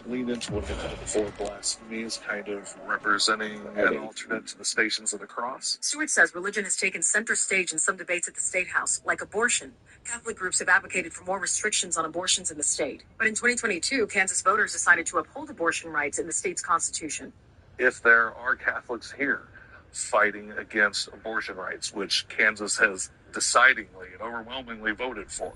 lean into what they call the four blasphemies, kind of representing an alternate to the Stations of the Cross. Stewart says religion has taken center stage in some debates at the State House, like abortion. Catholic groups have advocated for more restrictions on abortions in the state. But in 2022, Kansas voters decided to uphold abortion rights in the state's constitution. If there are Catholics here fighting against abortion rights, which Kansas has decidingly and overwhelmingly voted for,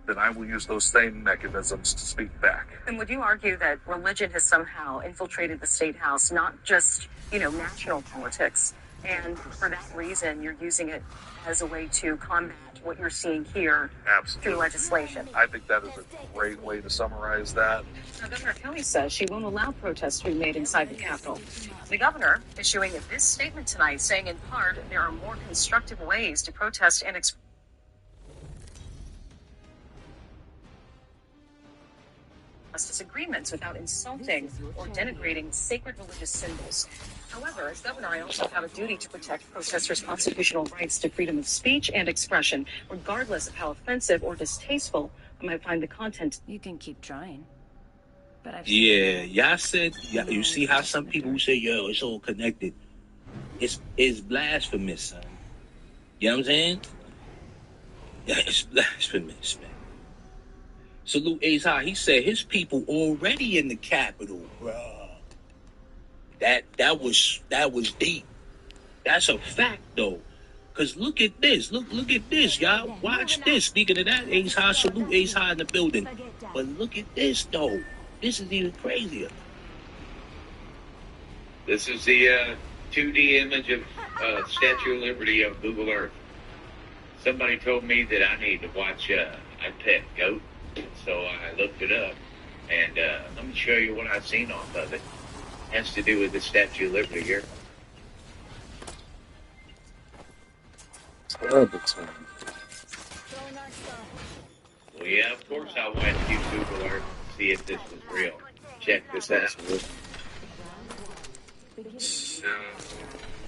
then I will use those same mechanisms to speak back. And would you argue that religion has somehow infiltrated the State House, not just, national politics, and for that reason you're using it as a way to combat what you're seeing here? Absolutely. Through legislation? I think that is a great way to summarize that. Now, Governor Kelly says she won't allow protests to be made inside the Capitol. The governor issuing this statement tonight, saying in part there are more constructive ways to protest and express disagreements without insulting or denigrating sacred religious symbols. However, as governor, I also have a duty to protect protesters' constitutional rights to freedom of speech and expression, regardless of how offensive or distasteful I might find the content. You can keep trying. But y'all said, you see how some people say, yo, it's all connected. It's blasphemous, son. You know what I'm saying? Yeah, it's blasphemous, man. Salute Ace High. He said his people already in the Capitol, bruh. That was deep. That's a fact, though. Cause look at this. Look at this, y'all. Watch this. Speaking of that, Ace High, salute Ace High in the building. But look at this, though. This is even crazier. This is the 2D image of Statue of Liberty of Google Earth. Somebody told me that I need to watch I Pet Goat. So I looked it up, and let me show you what I've seen off of it. It has to do with the Statue of Liberty here. Oh, Well, yeah, of course I went to Google Earth to see if this was real. Check this out. So,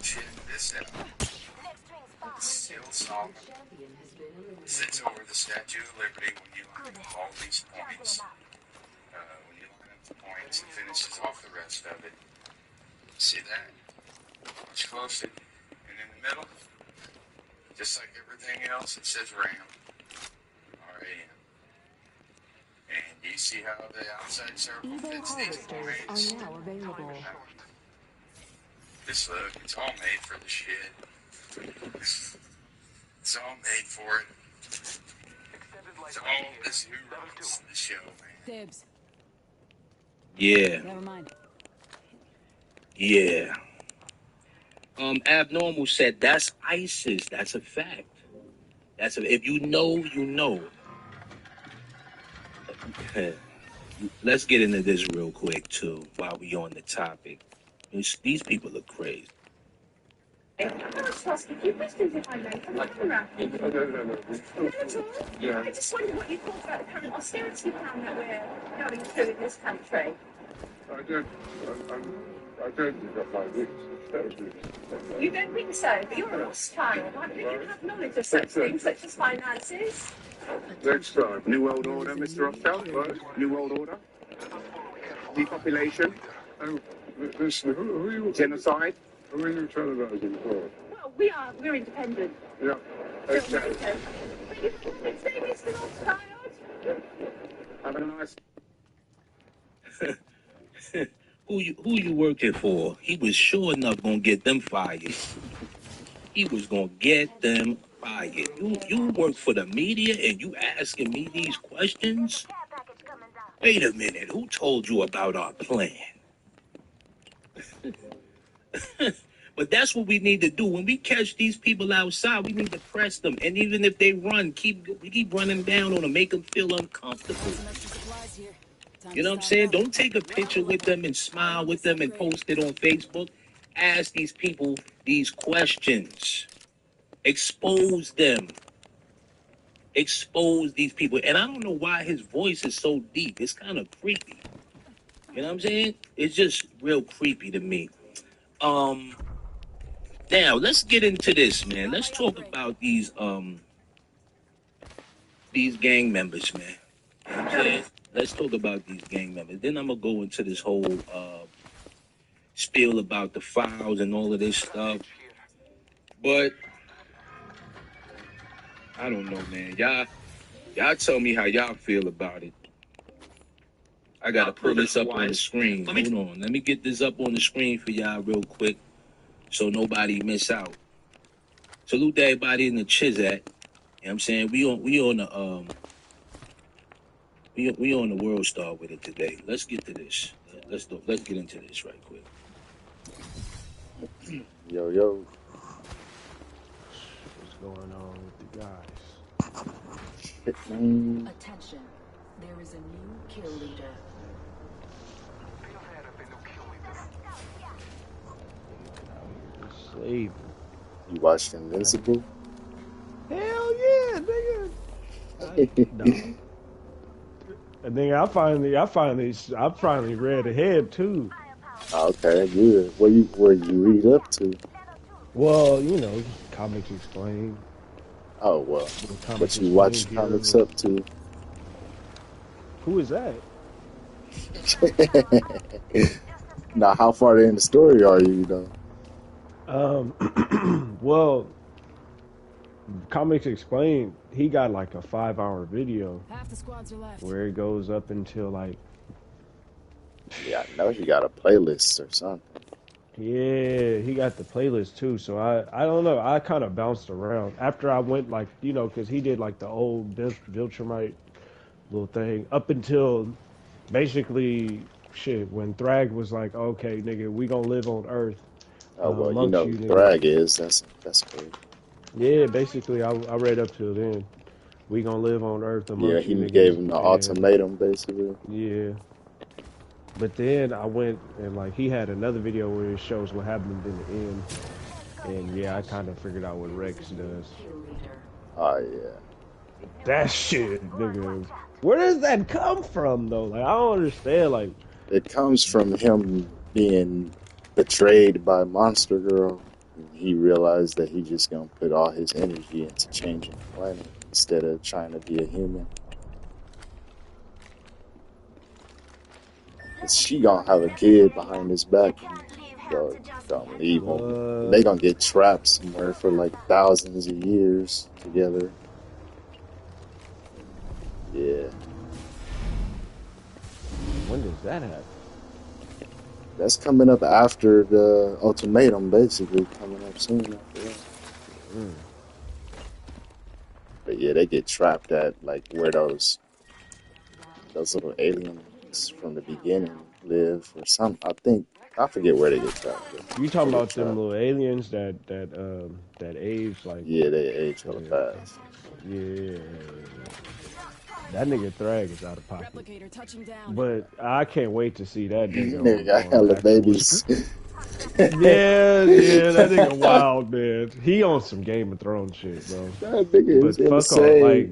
check this out. Still Solomon sits over the Statue of Liberty when you line up all these points. When you line up the points, it finishes off the rest of it. See that? Watch closely. And in the middle, just like everything else, it says RAM. R-A-M. And you see how the outside circle fits these points? This look, it's all made for the shit. It's all made for it. It's all this who runs the show, man. Dibs. Yeah. Never mind. Yeah. Abnormal said that's ISIS. That's a fact. If you know, you know. Let's get into this real quick too, while we on the topic. These people are crazy. I'm going to ask you a few questions, if I may. Come on, No. Yeah. I just wondered what you thought about the current austerity plan that we're going through in this country. I don't think that my weeks. You don't think so? But you're a Rothschild. Why don't you have knowledge of such things, such as finances? Next time. New World Order, Mr. Rothschild. New World Order. Depopulation. Listen, who are you? Genocide. Who are you televising for? Well, we're independent. Yeah. Okay. But you think it's Mr. Rothschild? Have a nice... Who you working for? He was sure enough gonna get them fired. He was gonna get them fired. You work for the media and you asking me these questions? Wait a minute, who told you about our plan? But that's what we need to do. When we catch these people outside, we need to press them. And even if they run, keep running down on them, make them feel uncomfortable. You know what I'm saying? Don't take a picture with them and smile with them and post it on Facebook. Ask these people these questions. Expose them. Expose these people. And I don't know why his voice is so deep. It's kind of creepy. You know what I'm saying? It's just real creepy to me. Now let's get into this, man. Let's talk about these gang members, man. You know what I'm saying? let's talk about these gang members. Then I'm gonna go into this whole spiel about the files and all of this stuff. But I don't know, man. Y'all tell me how y'all feel about it. I gotta pull this up on the screen. Hold on. Let me get this up on the screen for y'all real quick so nobody miss out. Salute to everybody in the Chizat. You know what I'm saying? We on the World Star with it today. Let's get to this. Let's get into this right quick. Yo. What's going on with the guys? Attention. There is a new kill leader. Slave. You watched Invincible? Hell yeah, nigga. No. And then I finally read ahead too. Okay, good. Where you read up to? Well, you know, Comics Explained. Oh well, what you watch comics up to? Who is that? Now, how far in the story are you though? Well, Comics Explained, he got like a 5-hour video. Half the squads are left. Where it goes up until like. Yeah, I know he got a playlist or something. Yeah, he got the playlist too. So I don't know. I kind of bounced around after I went like, you know, because he did like the old Viltrumite little thing up until basically shit when Thrag was like, okay, nigga, we gonna live on Earth. Oh well, you know who Thrag is. That's cool. Yeah, basically I read up till then. We gonna live on Earth amongst you. Yeah, he gave him the ultimatum basically. Yeah. But then I went and like he had another video where it shows what happened in the end. And yeah, I kind of figured out what Rex does. Oh yeah. That shit, nigga. Where does that come from though? Like I don't understand. Like it comes from him being betrayed by Monster Girl. He realized that he just gonna put all his energy into changing the planet instead of trying to be a human. She gonna have a kid behind his back, so don't leave him. They gonna get trapped somewhere for like thousands of years together. Yeah. When does that happen? That's coming up after the ultimatum, basically coming up soon after that. But yeah, they get trapped at like where those little aliens from the beginning live or something. I forget where they get trapped. You talking about them little aliens that age like? Yeah, they age hella fast. Yeah. That nigga Thrag is out of pocket. But I can't wait to see that nigga. Nigga got hella babies. yeah, that nigga wild, man. He on some Game of Thrones shit, bro. That nigga is insane. Like,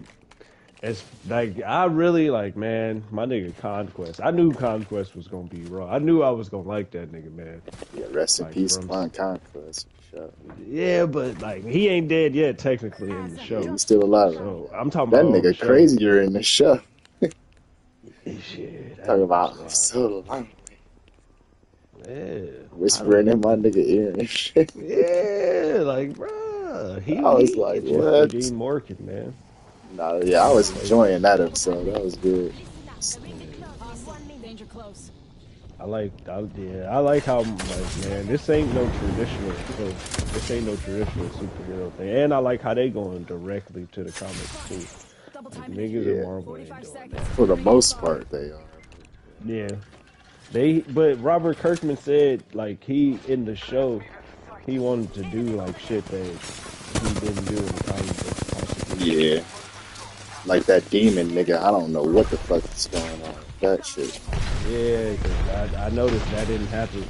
it's like I really like, man. My nigga Conquest. I knew Conquest was gonna be raw. I knew I was gonna like that nigga, man. Yeah, rest in peace, Conquest. Yeah, but like he ain't dead yet, technically in the show. Yeah, he's still alive. So I'm talking that about nigga crazier in the show. Shit, talking about I'm so lonely. Yeah, whispering in my nigga ear and shit. Yeah, like bruh, I was like, what? Dean Morgan, man. Nah, yeah, I was enjoying that episode. That was good. I like how like man, this ain't no traditional superhero thing, and I like how they going directly to the comics too. Like, niggas in Marvel ain't doing that. For the most part, they are. Yeah, but Robert Kirkman said like he in the show he wanted to do like shit that he didn't do in the comics. Yeah, like that demon nigga. I don't know what the fuck is going on with that shit. Yeah, because I noticed that didn't happen.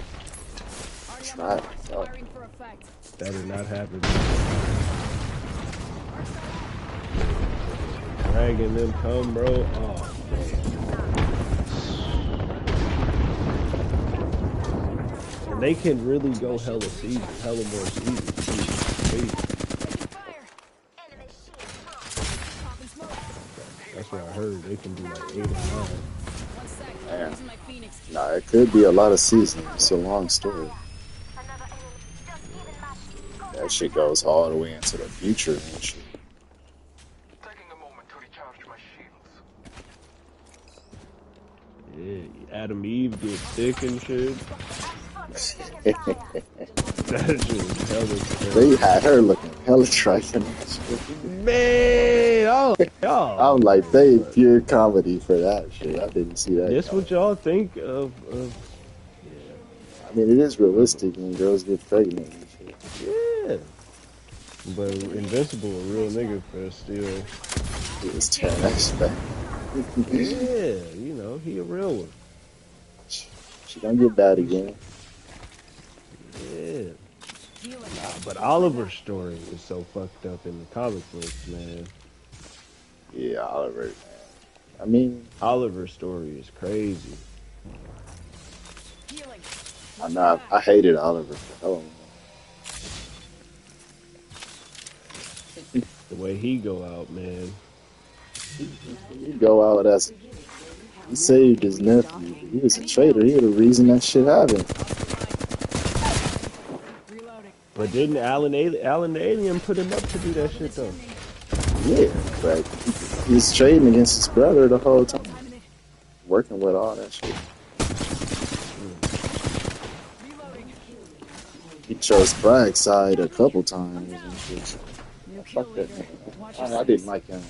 That did not happen. Dragging them come, bro. Oh, man. And they can really go hella more seasons. That's what I heard. heard they can do like 8 or 9. Man. Nah, it could be a lot of seasons. It's a long story. That shit goes all the way into the future and shit. Yeah, Adam Eve get sick and shit. That shit was hella scary. They had her looking hella trifling. Man, I'm like, they pure comedy for that shit. I didn't see that. This what y'all think of I mean, it is realistic when girls get pregnant and shit. yeah. But Invincible a real nigga for still. He was tearing that shit back. Yeah, you know, he a real one. She gonna get bad again. Yeah. Nah, but Oliver's story is so fucked up in the comic books, man. Yeah, Oliver, man. I mean, Oliver's story is crazy. I hated Oliver for hell. The way he go out, man. He go out as he saved his nephew. He was a traitor. He was the reason that shit happened. But didn't Alan the Alien put him up to do that shit though? Yeah, but he was trading against his brother the whole time, working with all that shit. He chose Bragg's side a couple times and shit. Fuck that nigga. I didn't like him.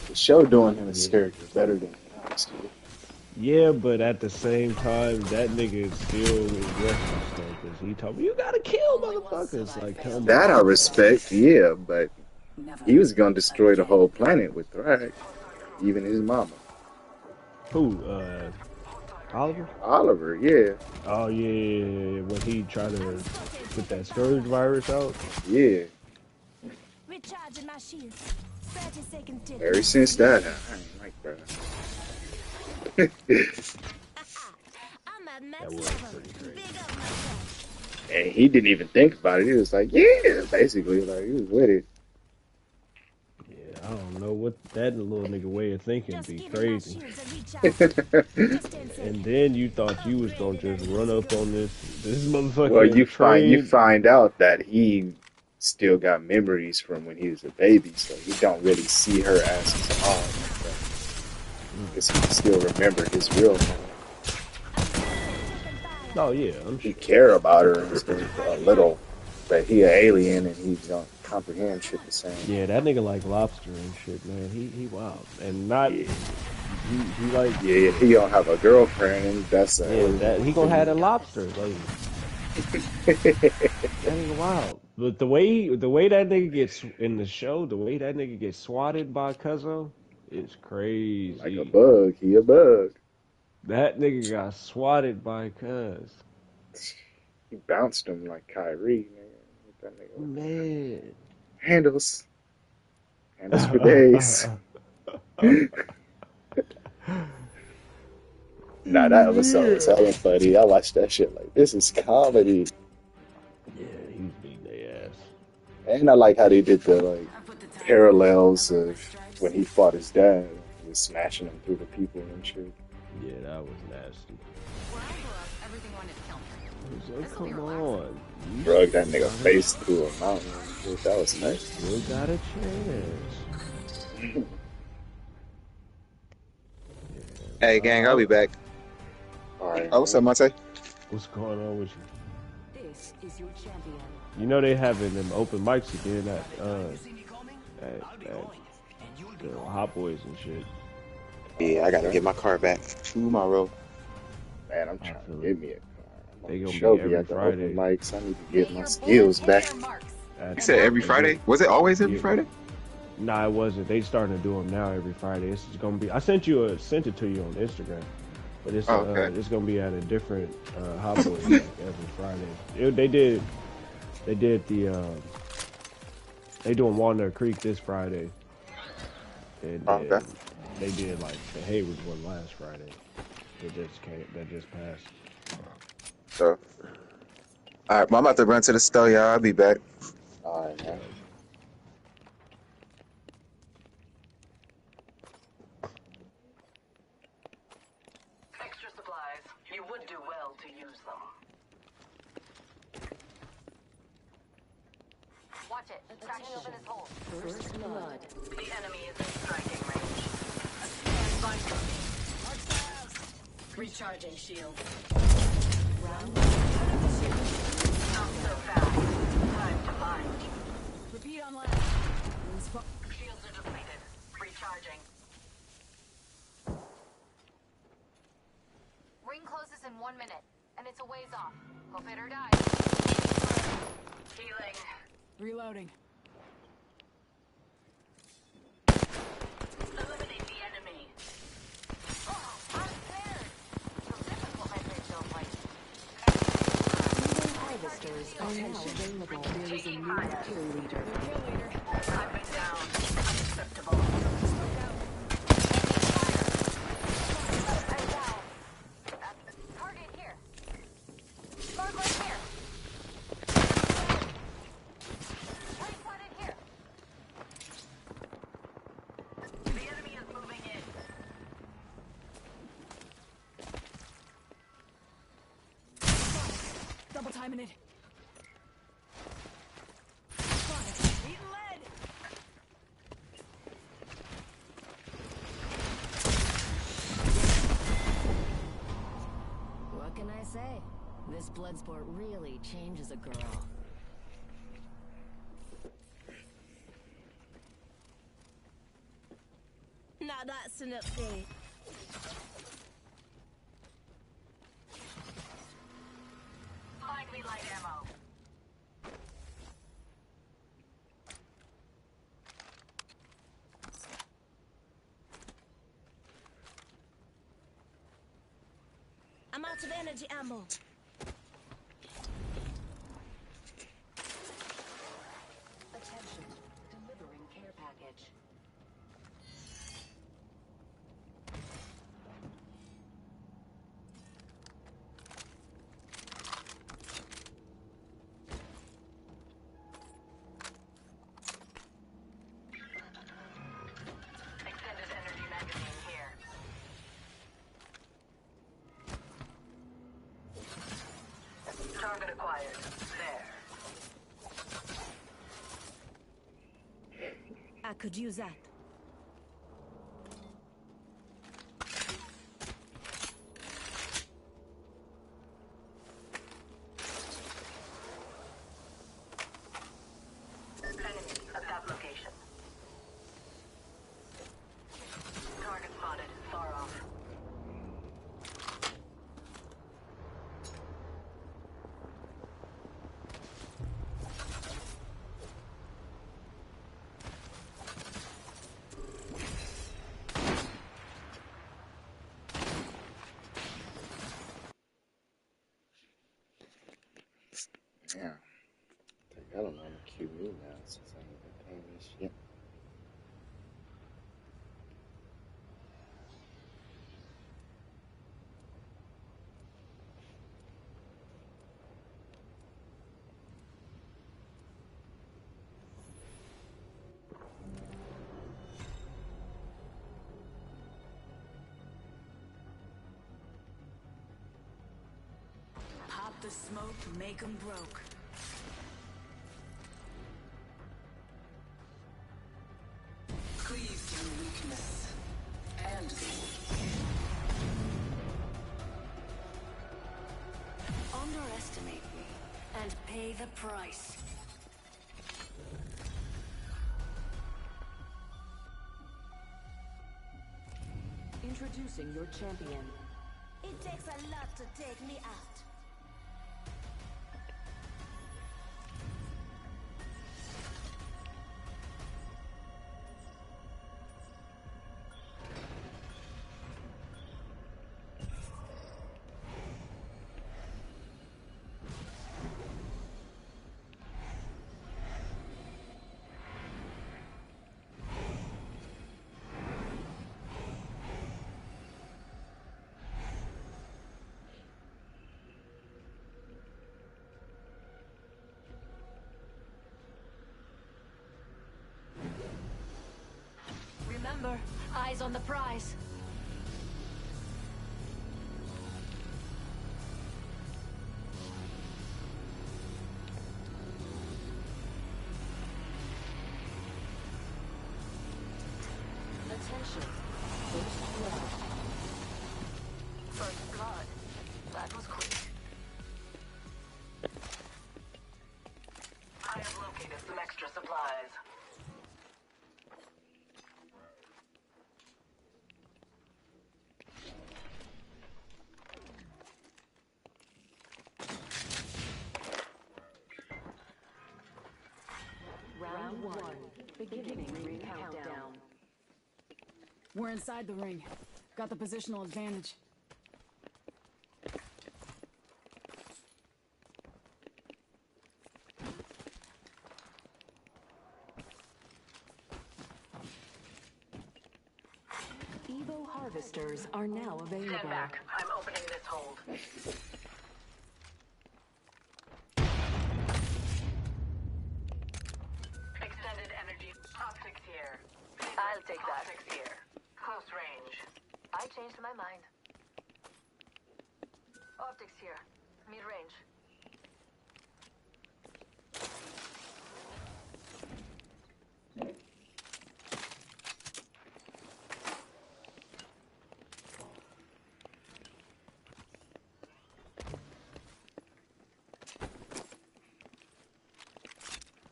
The show doing him is character better than honestly. Yeah, but at the same time, that nigga is still aggressive stuff because he told me you gotta kill motherfuckers. Like, tell me That I respect, yeah, but he was gonna destroy the whole planet with Thrag, even his mama. Who? Oliver? Oliver, yeah. Oh yeah, when he tried to put that scourge virus out. Yeah. Ever since that, I ain't like that. That was pretty crazy. And he didn't even think about it. He was like, yeah, basically, like he was with it. Yeah, I don't know what that little nigga way of thinking be crazy. And then you thought you was gonna just run up on this motherfucker. Well, you find out that he still got memories from when he was a baby, so he don't really see her as his mom. Because he can still remember his real mom. Oh yeah, He care about her and stuff a little, but he an alien and he don't comprehend shit the same. Yeah, that nigga like lobster and shit, man. He wild and not. Yeah. He like. Yeah, he don't have a girlfriend and that's he gonna have a lobster lady. That nigga wild. But the way that nigga gets in the show, the way that nigga gets swatted by Cuzzo is crazy. Like a bug. He a bug. That nigga got swatted by Cuz. He bounced him like Kyrie, man. That nigga Man. Handles for days. Nah, that episode was hella funny. I watched that shit like, this is comedy. Yeah, he's beating their ass. And I like how they did the like parallels of when he fought his dad. He was smashing him through the people and shit. Yeah, that was nasty. Like, come on. Drug that nigga face through a mountain. Dude, that was nice. Still got a chance. Hey, gang, I'll be back. Alright. Oh, what's up, Monte? What's going on with you? This is your champion. You know they having them open mics again at the Hot Boys and shit. Yeah, I gotta get my car back tomorrow. Man, I'm trying to get me a car. They gonna Show be me every at the Friday. open mics. I need to get my skills back. You said every Friday? Was it always every Friday? Nah, it wasn't. They starting to do them now every Friday. It's gonna be. I sent it to you on Instagram, but it's it's gonna be at a different Hot Boys like every Friday. They did the they doing Walnut Creek this Friday, and then they did like the Hayward one last Friday. That just passed. So, all right, well, I'm about to run to the store, y'all. I'll be back. All right, man. supplies. You would do well to use them. Watch it. Tracking over this hole. First blood. The enemy is in striking range. Recharging shield. Round Not so fast. Time to bind. repeat on left. Shields are depleted. Recharging. Ring closes in 1 minute, and it's a ways off. Hope it or die. Healing. Reloading. Eliminate the enemy. Oh, I'm scared. So difficult my bridge don't like. Harvesters are now available. There is a new kill leader. I've been down. Unacceptable. I'm down. Target here. Mark right here. Right spotted here. The enemy is moving in. Double timing it. Eating lead. What can I say? This blood sport really changes a girl. Now that's an upgrade. Find me light ammo. I'm out of energy ammo. Attention. Delivering care package. Extended energy magazine here. Target acquired. There. I could use that. Enemy at that location. Target spotted. Far off. Yeah. I don't know how to cue me now since I ain't been paying this shit. Pop the smoke, make 'em broke. Cleave through weakness. And Underestimate me and pay the price. Introducing your champion. It takes a lot to take me out. Remember, eyes on the prize. First blood. That was quick. I have located some extra supplies. Round 1. Beginning ring countdown. We're inside the ring. Got the positional advantage. Evo harvesters are now available. Stand back. I'm opening this hold. Extended energy. Optics here. I'll take that. Optics here. Close range. I changed my mind. Optics here. Mid-range.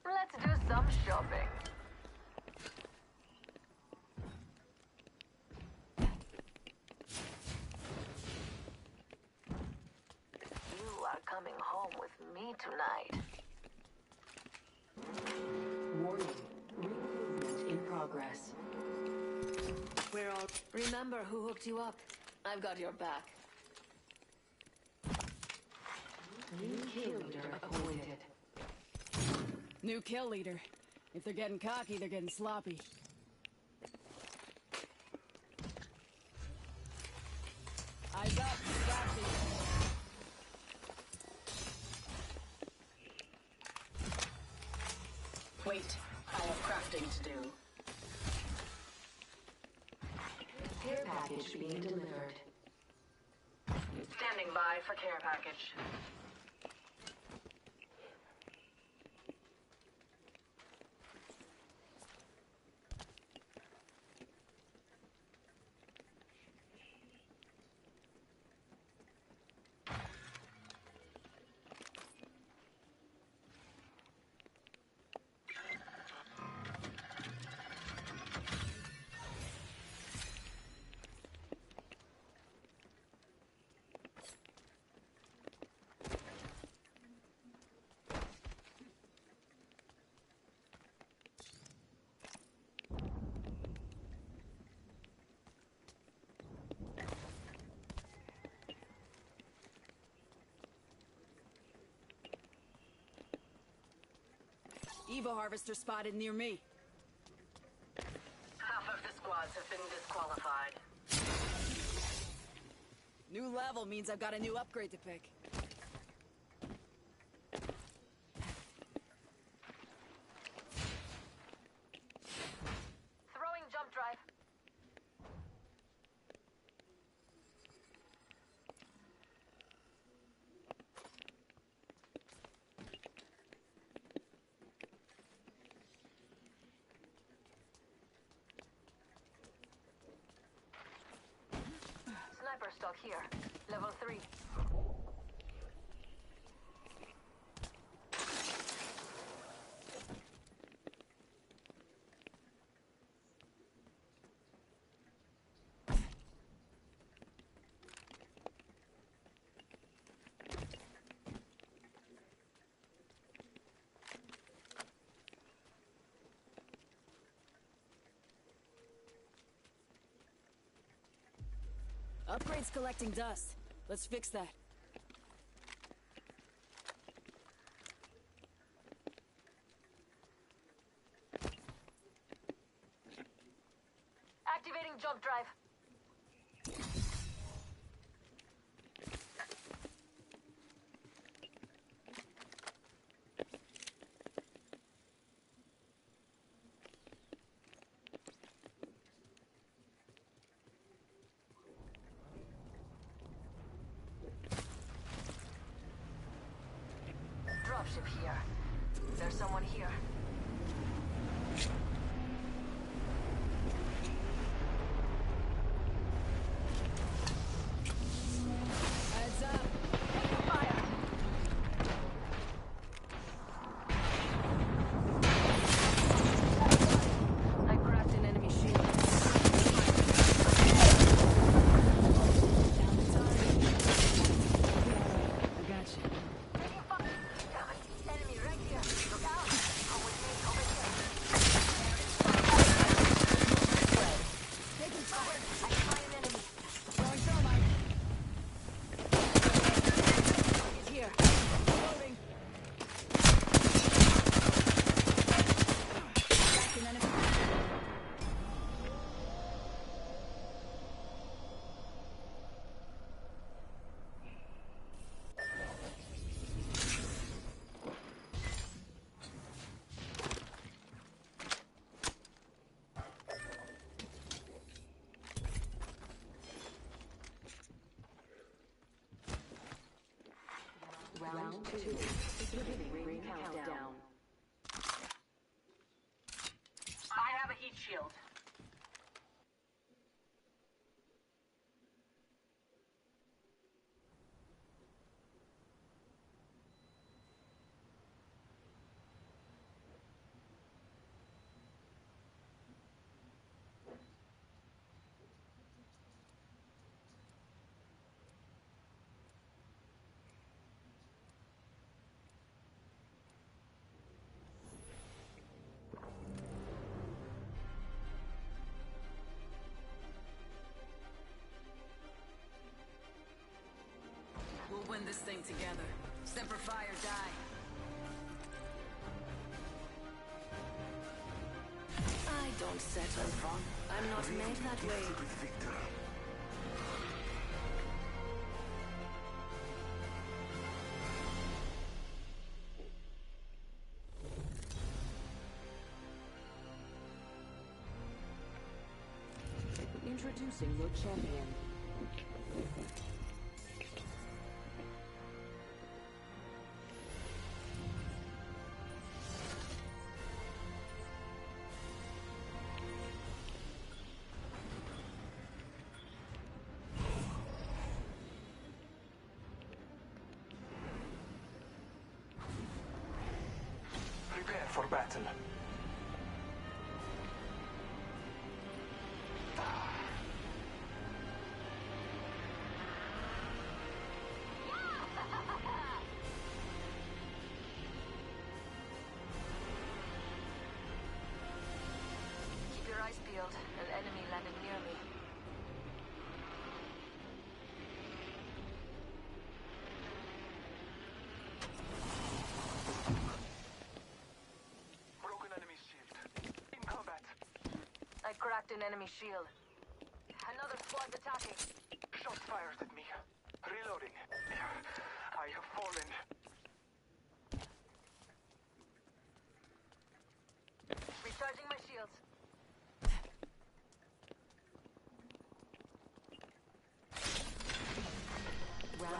Let's do some shopping. You are coming home with me tonight. Warning. Ring movement in progress. We're all... Remember who hooked you up? I've got your back. New kill leader appointed. New kill leader. If they're getting cocky, they're getting sloppy. Eyes up, got you. Wait, I have crafting to do. Care package being delivered. Standing by for care package. Evo harvester spotted near me. Half of the squads have been disqualified. New level means I've got a new upgrade to pick. Throwing jump drive. Sniper stock here. Level 3. Upgrade's collecting dust. Let's fix that. Activating jump drive. Dropship here. There's someone here. 2. Beginning ring countdown. I have a heat shield. We'll win this thing together. Semper Fi or die. I don't settle. I'm not made that way. Introducing your champion. Prepare for battle. Keep your eyes peeled. An enemy landing near me. Broken enemy shield. In combat. I cracked an enemy shield. Another squad's attacking. Shots fired at me. Reloading. I have fallen. Recharging my shields.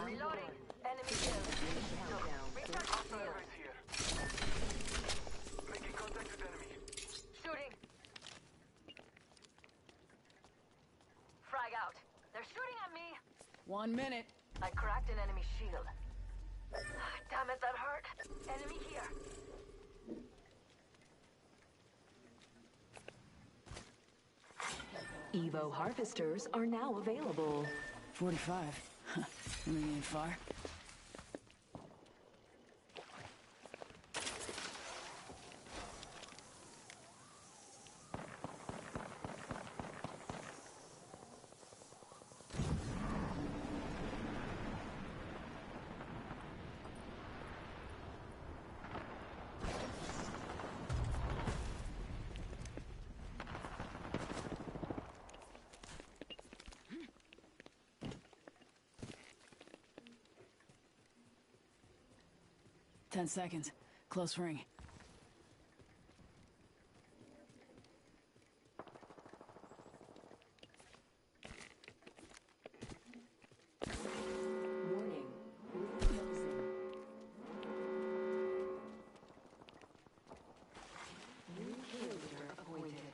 Reloading. Enemy shield. Recharging shield. Right here. Making contact with enemy. Shooting. Frag out. They're shooting at me. 1 minute. I cracked an enemy shield. Damn it, that hurt. Enemy here. Evo harvesters are now available. 45. We ain't far. Ten seconds. Close ring. Warning. Room closing. New kill leader appointed.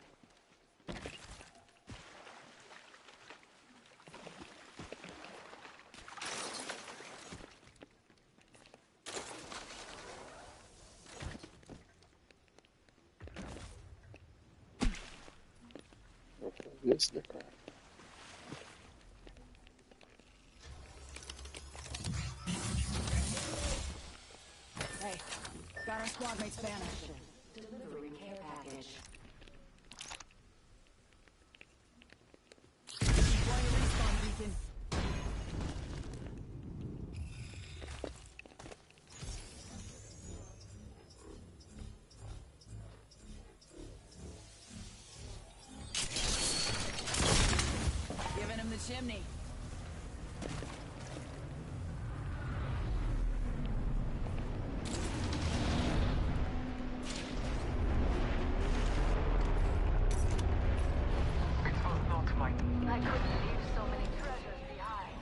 Yes, the crap. Hey, got our squad mates banished. Delivering care package. Deploying respawn beacon. Giving him the chimney. It was not mine. I couldn't leave so many treasures behind.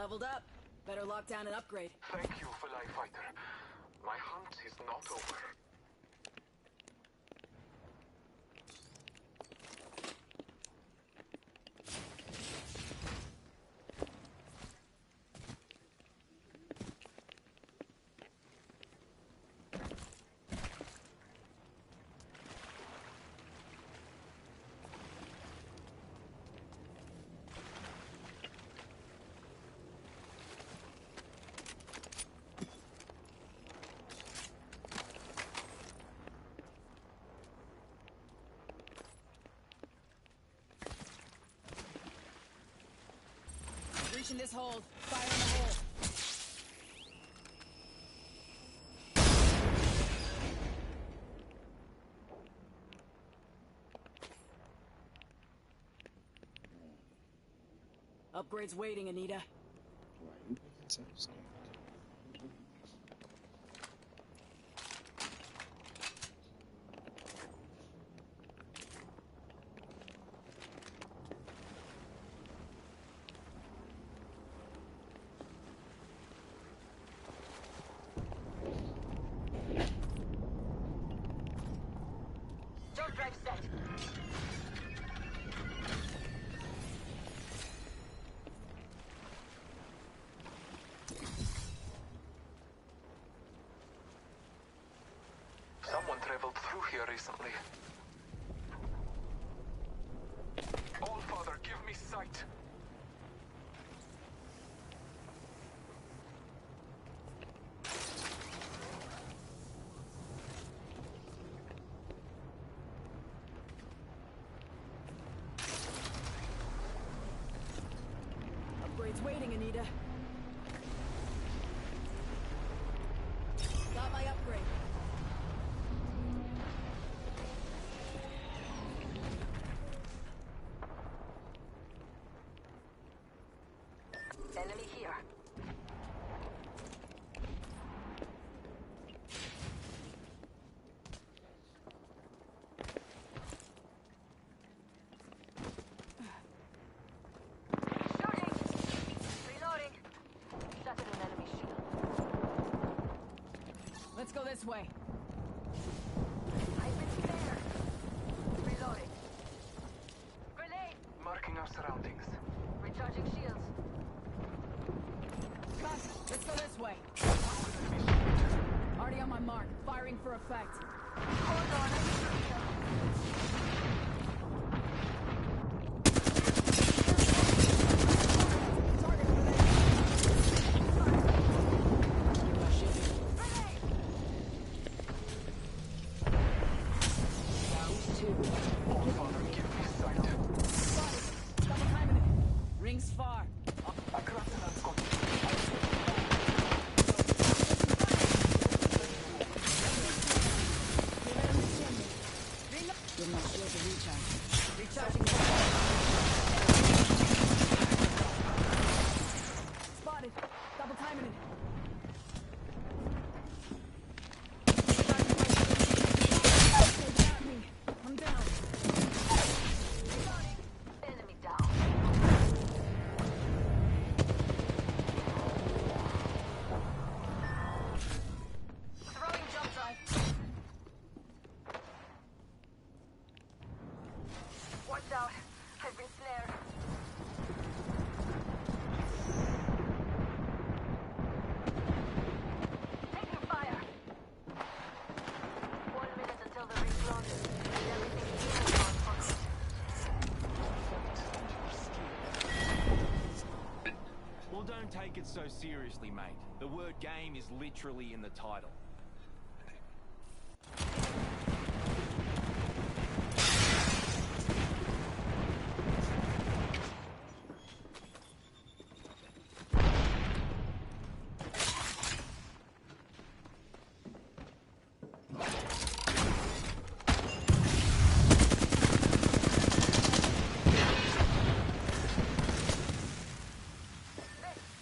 Leveled up. Better lock down and upgrade. Thank you, Fly Fighter. My hunt is not over. Reaching this hold. Fire in the hole. Upgrades waiting, Anita. Jump drive set. Someone traveled through here recently. All Father, give me sight. Upgrades waiting, Anita. Got my upgrade. Enemy here. Shooting! Reloading! Shattered an enemy shield. Let's go this way. I've been spared. Reloading. Grenade! Marking our surroundings. Recharging shields. Cut. Let's go this way. Already on my mark. Firing for effect. Hold on, I need to heal. All Father, give me sight. Double timing it. Rings far. Give my shield a recharge. Recharging. Spotted. Double timing it. They got me. I'm down. Enemy down. Throwing jump drive. Watch out. I've been snared. Taking fire. 1 minute until the ring closes. And everything here is gone for good. Well, don't take it so seriously, mate. The word game is literally in the title.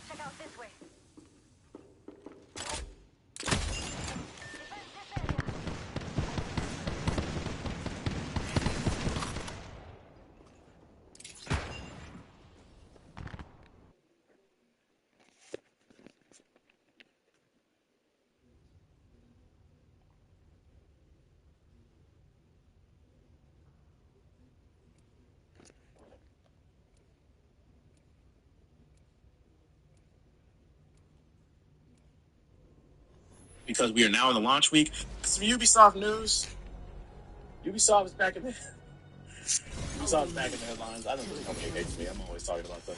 Check out this way. because we are now in the launch week. Some Ubisoft news. Ubisoft is back in the headlines. I don't really know what hates me. I'm always talking about that.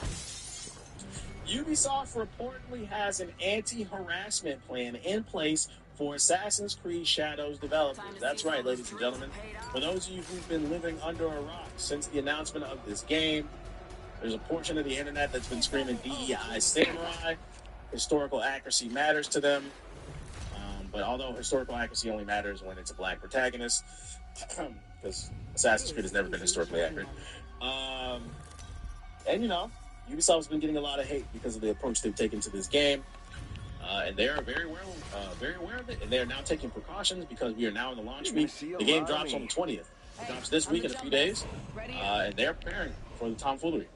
Ubisoft reportedly has an anti-harassment plan in place for Assassin's Creed Shadows developers. That's right, ladies and gentlemen. For those of you who've been living under a rock since the announcement of this game, there's a portion of the internet that's been screaming DEI samurai. Historical accuracy matters to them. But although historical accuracy only matters when it's a black protagonist, because Assassin's Creed has never been historically accurate. And, you know, Ubisoft's been getting a lot of hate because of the approach they've taken to this game. And they are very aware of it. And they are now taking precautions because we are now in the launch week. The game drops on the 20th. It drops this week in a few days. And they're preparing for the tomfoolery.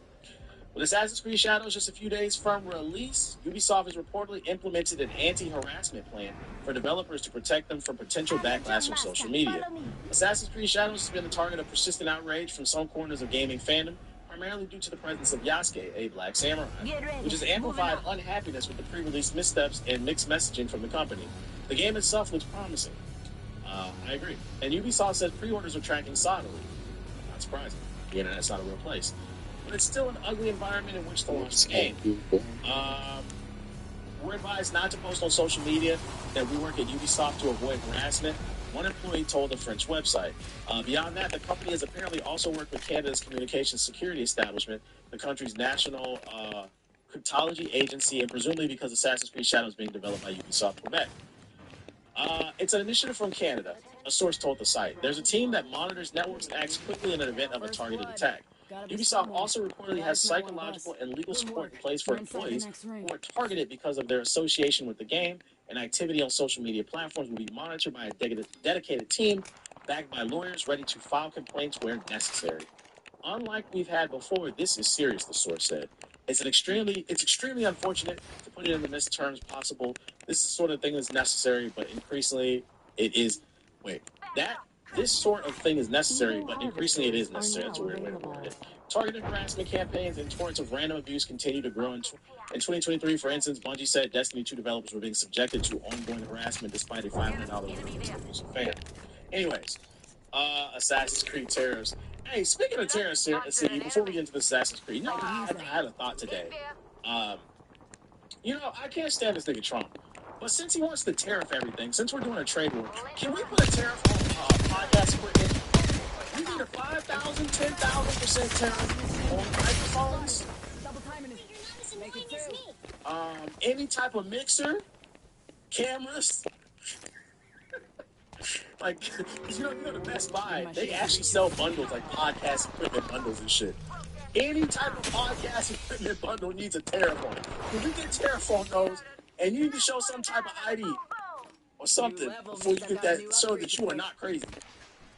With Assassin's Creed Shadows just a few days from release, Ubisoft has reportedly implemented an anti-harassment plan for developers to protect them from potential backlash from social media. Assassin's Creed Shadows has been the target of persistent outrage from some corners of gaming fandom, primarily due to the presence of Yasuke, a black samurai, which has amplified unhappiness with the pre-release missteps and mixed messaging from the company. The game itself looks promising. I agree. And Ubisoft says pre-orders are tracking solidly. Not surprising. The internet's not a real place. But it's still an ugly environment in which to launch the game. We're advised not to post on social media that we work at Ubisoft to avoid harassment, one employee told the French website. Beyond that, the company has apparently also worked with Canada's communications security establishment, the country's national cryptology agency, and presumably because Assassin's Creed Shadows is being developed by Ubisoft Quebec. It's an initiative from Canada, a source told the site. There's a team that monitors networks and acts quickly in an event of a targeted attack. Ubisoft also reportedly has psychological and legal support in place for employees who are targeted because of their association with the game, and activity on social media platforms will be monitored by a dedicated team backed by lawyers ready to file complaints where necessary. Unlike we've had before, this is serious, the source said. It's extremely unfortunate, to put it in the best terms possible. This is the sort of thing that's necessary, but increasingly it is. This sort of thing is necessary, but increasingly it is necessary. That's a weird way to word it. Targeted harassment campaigns and torrents of random abuse continue to grow. In 2023, for instance, Bungie said Destiny 2 developers were being subjected to ongoing harassment despite a $500 release to abusive fan. Anyways, Assassin's Creed terrorists. Hey, speaking of terrorists, City, before we get into the Assassin's Creed, you know, I had a thought today. You know, I can't stand this nigga Trump. But since he wants to tariff everything, since we're doing a trade war, can we put a tariff on podcast equipment? We need a 5,000, 10,000% tariff on microphones. Any type of mixer, cameras. Like, you know the Best Buy, they actually sell bundles, like podcast equipment bundles and shit. Any type of podcast equipment bundle needs a tariff on it. Can we get tariff on those? And you need to show some type of ID or something before you get that, show that you are not crazy.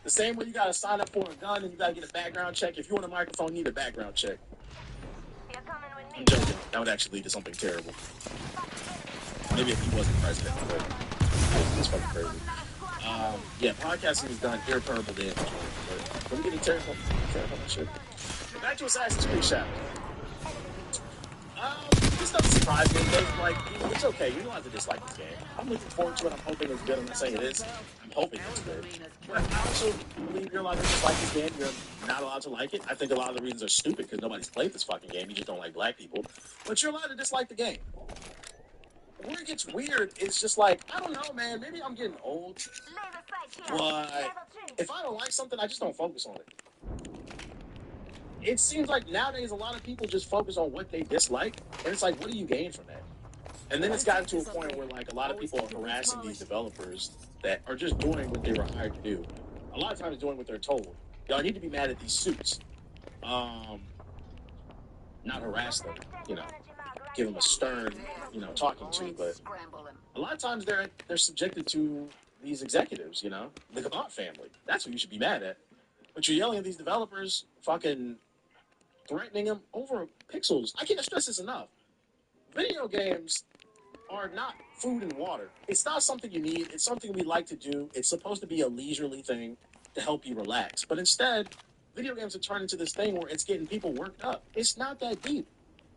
The same way you got to sign up for a gun and you got to get a background check. If you want a microphone, you need a background check. I'm joking. That would actually lead to something terrible. Maybe if he wasn't president, but it's fucking crazy. Yeah, podcasting is done irreparable damage. But let me get a tariff on that shit. But back to Assassin's Creed Shadows. This doesn't surprise me. Like, it's okay. You're allowed to dislike this game. I'm looking forward to it. I'm hoping it's good. I'm not saying it is. I'm hoping it's good. But I also believe you're allowed to dislike this game. You're not allowed to like it. I think a lot of the reasons are stupid because nobody's played this fucking game. You just don't like black people. But you're allowed to dislike the game. Where it gets weird, it's just like, I don't know, man. Maybe I'm getting old. But if I don't like something, I just don't focus on it. It seems like nowadays a lot of people just focus on what they dislike, and it's like, what do you gain from that? And then it's gotten to a point where, like, a lot of people are harassing these developers that are just doing what they were hired to do. A lot of times doing what they're told. Y'all need to be mad at these suits. Not harass them, you know, give them a stern, you know, talking to, but a lot of times they're subjected to these executives, you know, the Gavant family. That's what you should be mad at. But you're yelling at these developers, fucking threatening them over pixels. I can't stress this enough. Video games are not food and water. It's not something you need. It's something we like to do. It's supposed to be a leisurely thing to help you relax. But instead, video games have turned into this thing where it's getting people worked up. It's not that deep.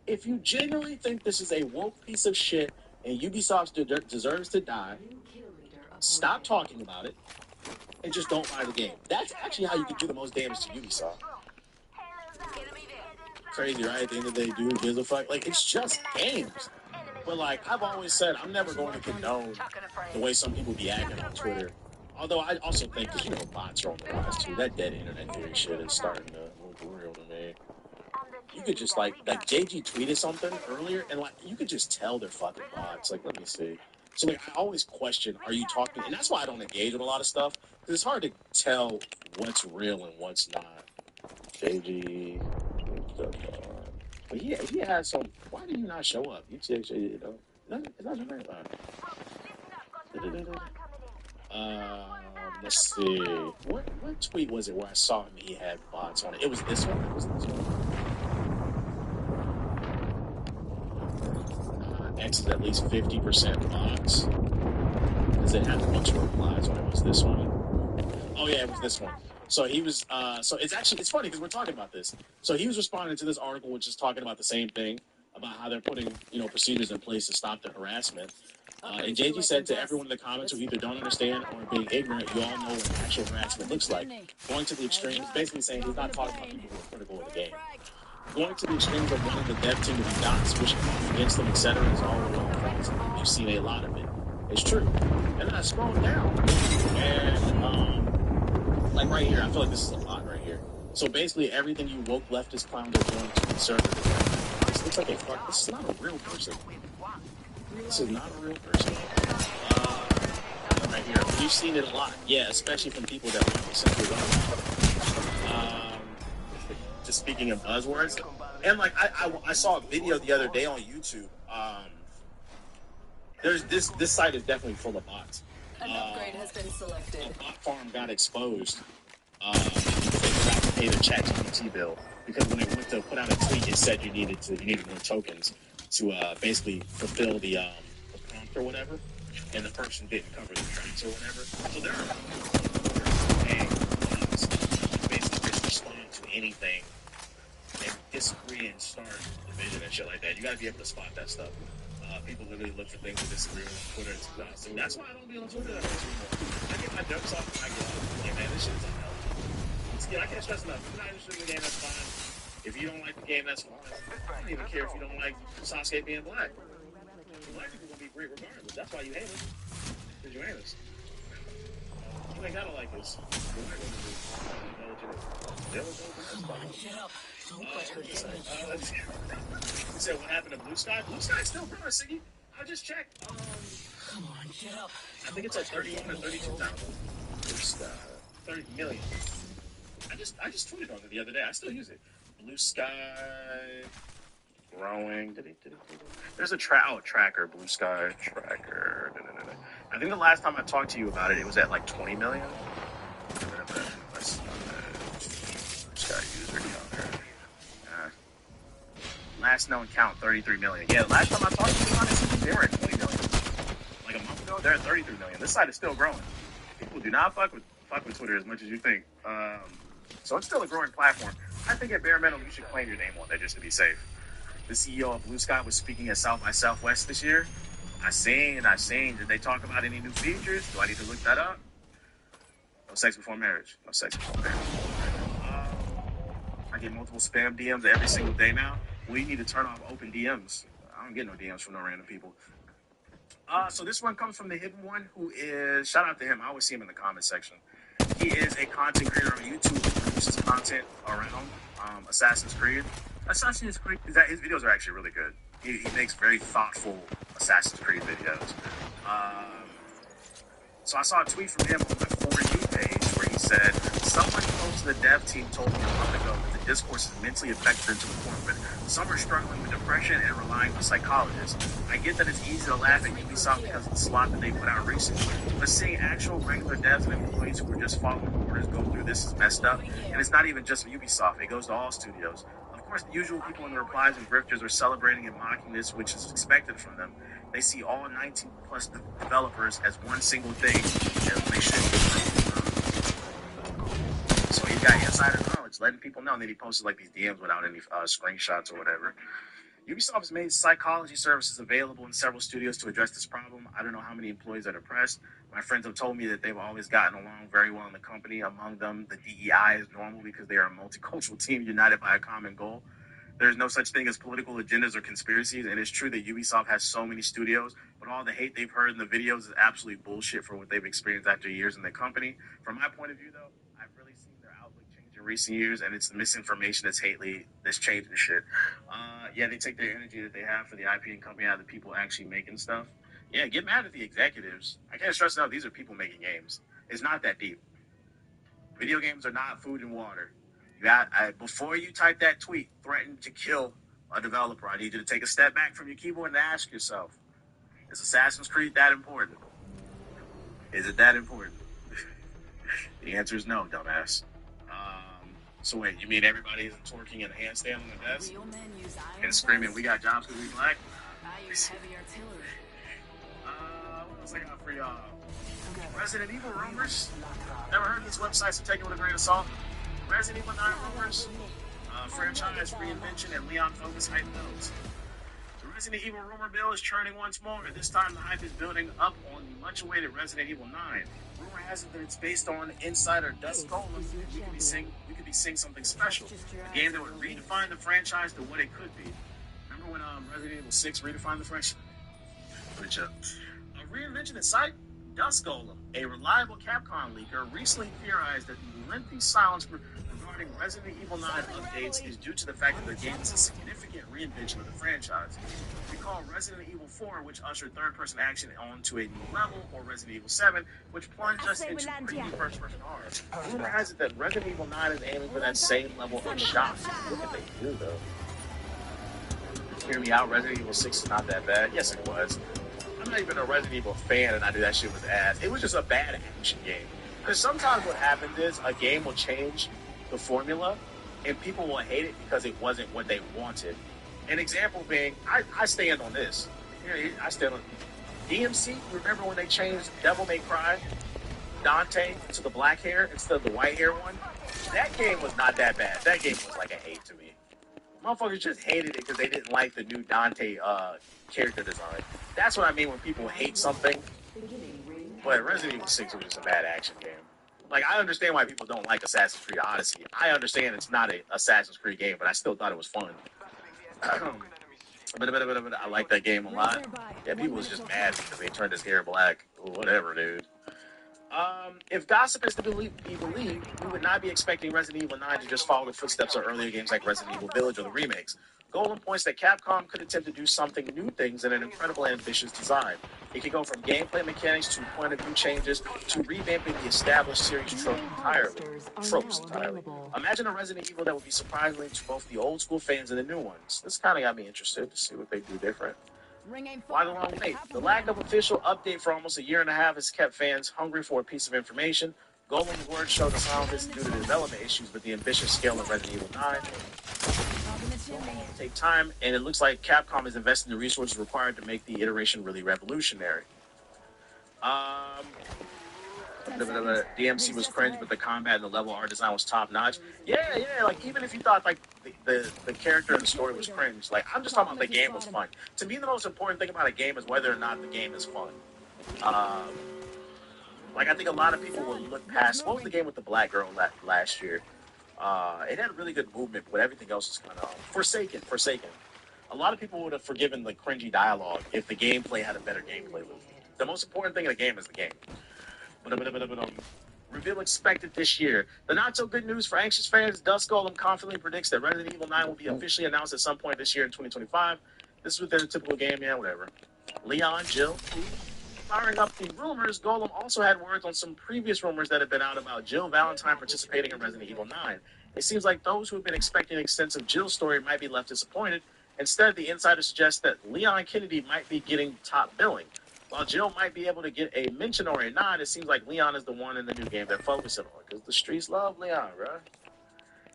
If you genuinely think this is a woke piece of shit and Ubisoft deserves to die, stop talking about it and just don't buy the game. That's actually how you can do the most damage to Ubisoft. Crazy, right? At the end of the day, dude gives a fuck. Like, it's just games. But, like, I've always said, I'm never going to condone the way some people be acting on Twitter. Although I also think, because, you know, bots are on the rise, too. That dead internet theory shit is starting to look real to me. You could just, like JG tweeted something earlier, and, like, you could just tell they're fucking bots. Like, let me see. So, like, I always question, are you talking? And that's why I don't engage with a lot of stuff, because it's hard to tell what's real and what's not. JG... But he had some. Why did he not show up? You know, it's not your name. Let's see. What tweet was it where I saw him? He had bots on it. It was this one. It was this one. X is at least 50% bots because it had a bunch of replies on it. It was this one. Oh yeah, it was this one. So he was, so it's funny because we're talking about this. So he was responding to this article, which is talking about the same thing, about how they're putting, you know, procedures in place to stop the harassment. And JG said to everyone in the comments who either don't understand or are being ignorant, you all know what actual harassment looks like. Going to the extremes, basically saying he's not talking about people who are critical of the game. Going to the extremes of wanting the dev team to be dots, switching against them, etc. is all false. You've seen a lot of it. It's true. And then I scroll down, and, like right here, I feel like this is a lot right here. So basically, everything you woke leftist clowns are doing to conservative. This looks like a fuck. This is not a real person. This is not a real person. Right here, we've seen it a lot. Yeah, especially from people that want to essentially just speaking of buzzwords, and like I saw a video the other day on YouTube. There's this site is definitely full of bots. An upgrade has been selected. A bot farm got exposed. They forgot to pay the ChatGPT bill because when it went to put out a tweet, it said you needed more tokens to basically fulfill the prompt or whatever, and the person didn't cover the tracks or whatever. So there are paying basically just respond to anything and disagree and start division and shit like that. You got to be able to spot that stuff. People literally look for things to disagree with on Twitter. So that's why I don't be on Twitter that much anymore. I get my jokes off and I get off. Yeah, man, this shit's unhealthy. I can't stress enough. If you're not interested in the game, that's fine. If you don't like the game, that's fine. I don't even care if you don't like Sasuke being black. Black people are going to be great regardless. That's why you hate us. Because you hate us. You ain't got to like us. You're not going to do. He said, what happened to Blue Sky? Blue Sky's still growing, Siggy. I just checked. Come on, get up. I think it's at 31 or 32,000. Blue Sky. 30 million. I just tweeted on it the other day. I still use it. Blue Sky. Growing. There's a tracker. Blue Sky tracker. I think the last time I talked to you about it, it was at like 20 million. Let's Blue Sky user count there. Last known count, 33 million. Yeah, last time I talked to you about it, they were at 20 million. Like a month ago, they're at 33 million. This site is still growing. People do not fuck with Twitter as much as you think. So it's still a growing platform. I think at bare minimum, you should claim your name on there just to be safe. The CEO of Blue Sky was speaking at South by Southwest this year. I seen. Did they talk about any new features? Do I need to look that up? No sex before marriage. No sex before marriage. I get multiple spam DMs every single day now. We need to turn off open DMs. I don't get no DMs from no random people. So this one comes from the hidden one, who is, shout out to him. I always see him in the comment section. He is a content creator on YouTube who produces content around Assassin's Creed. His videos are actually really good. He makes very thoughtful Assassin's Creed videos. So I saw a tweet from him on my For You page where he said, someone close to the dev team told me a month ago that the discourse is mentally affected them to the point where some are struggling with depression and relying on psychologists. I get that it's easy to laugh at Ubisoft because of the slot that they put out recently, but seeing actual regular devs and employees who are just following orders go through this is messed up. And it's not even just Ubisoft, it goes to all studios. Of course, the usual people in the replies and grifters are celebrating and mocking this, which is expected from them. They see all 19 plus developers as one single thing, and they shouldn't. So he's got insider knowledge, letting people know, and then he posted like these DMs without any screenshots or whatever. Ubisoft has made psychology services available in several studios to address this problem. I don't know how many employees are depressed. My friends have told me that they've always gotten along very well in the company. Among them, the DEI is normal because they are a multicultural team united by a common goal. There's no such thing as political agendas or conspiracies, and it's true that Ubisoft has so many studios, but all the hate they've heard in the videos is absolutely bullshit for what they've experienced after years in the company. From my point of view, though, I've really seen their outlook change in recent years, and it's the misinformation that's changing shit. Yeah, they take their energy that they have for the IP and company out of the people actually making stuff. Yeah, get mad at the executives. I can't stress enough, these are people making games. It's not that deep. Video games are not food and water. Before you type that tweet, threaten to kill a developer, I need you to take a step back from your keyboard and ask yourself, is Assassin's Creed that important? Is it that important? The answer is no, dumbass. So wait, you mean everybody isn't twerking in a handstand on the desk and screaming, we got jobs because we black? What else I got for y'all? Resident Evil rumors. Never heard of this website, so take it with a grain of salt. Resident Evil 9 rumors. Franchise reinvention and Leon Focus hype builds. The Resident Evil rumor mill is churning once more, and this time the hype is building up on the much-awaited Resident Evil 9. Rumor has it that it's based on insider Dust Golem, and we could be seeing something special. A game that would redefine the franchise to what it could be. Remember when Resident Evil 6 redefined the franchise? A reinvention in sight? Dust Golem, a reliable Capcom leaker, recently theorized that the lengthy silence regarding Resident Evil 9 updates is due to the fact that the game is a significant reinvention of the franchise. Recall Resident Evil 4, which ushered third-person action onto a new level, or Resident Evil 7, which plunged us into 3D first-person horror. Rumor has it that Resident Evil 9 is aiming for that same level of shock. Look at they do, though. Hear me out, Resident Evil 6 is not that bad. Yes, it was. I'm not even a Resident Evil fan, and I knew that shit was ass. It was just a bad action game. Because sometimes what happens is a game will change the formula, and people will hate it because it wasn't what they wanted. An example being, I stand on this. I stand on DMC. Remember when they changed Devil May Cry, Dante, to the black hair instead of the white hair one? That game was not that bad. That game was like a hate to me. Motherfuckers just hated it because they didn't like the new Dante character design. That's what I mean when people hate something. But Resident Evil 6 was just a bad action game. Like, I understand why people don't like Assassin's Creed Odyssey. I understand it's not an Assassin's Creed game, but I still thought it was fun. I like that game a lot. Yeah, people was just mad because they turned his hair black. Whatever, dude. If gossip is to be believed, we would not be expecting Resident Evil 9 to just follow the footsteps of earlier games like Resident Evil Village or the remakes. Golden points that Capcom could attempt to do something new things in an incredible ambitious design. It could go from gameplay mechanics to point of view changes to revamping the established series tropes entirely. Imagine a Resident Evil that would be surprising to both the old school fans and the new ones. This kind of got me interested to see what they do different. Why the long wait? The lack of official update for almost a year and a half has kept fans hungry for a piece of information. Golem's words show the silence due to the development issues, but the ambitious scale of Resident Evil 9 will take time, and it looks like Capcom is investing the resources required to make the iteration really revolutionary. DMC was cringe, but the combat and the level art design was top notch. Yeah, like even if you thought like the character and the story was cringe, like I'm just talking about the game was fun. To me, the most important thing about a game is whether or not the game is fun. Like I think a lot of people will look past what was the game with the black girl last year. It had a really good movement, but everything else was kind of Forsaken. A lot of people would have forgiven the cringy dialogue if the gameplay had a better gameplay loop. The most important thing in a game is the game. Reveal expected this year. The not-so-good news for anxious fans, Dust Golem confidently predicts that Resident Evil 9 will be officially announced at some point this year in 2025. This is within a typical game, yeah, whatever. Leon, Jill. Firing up the rumors, Golem also had words on some previous rumors that have been out about Jill Valentine participating in Resident Evil 9. It seems like those who have been expecting an extensive Jill story might be left disappointed. Instead, the insider suggests that Leon Kennedy might be getting top billing. While Jill might be able to get a mention or a nod, it seems like Leon is the one in the new game they're focusing on, because the streets love Leon, right?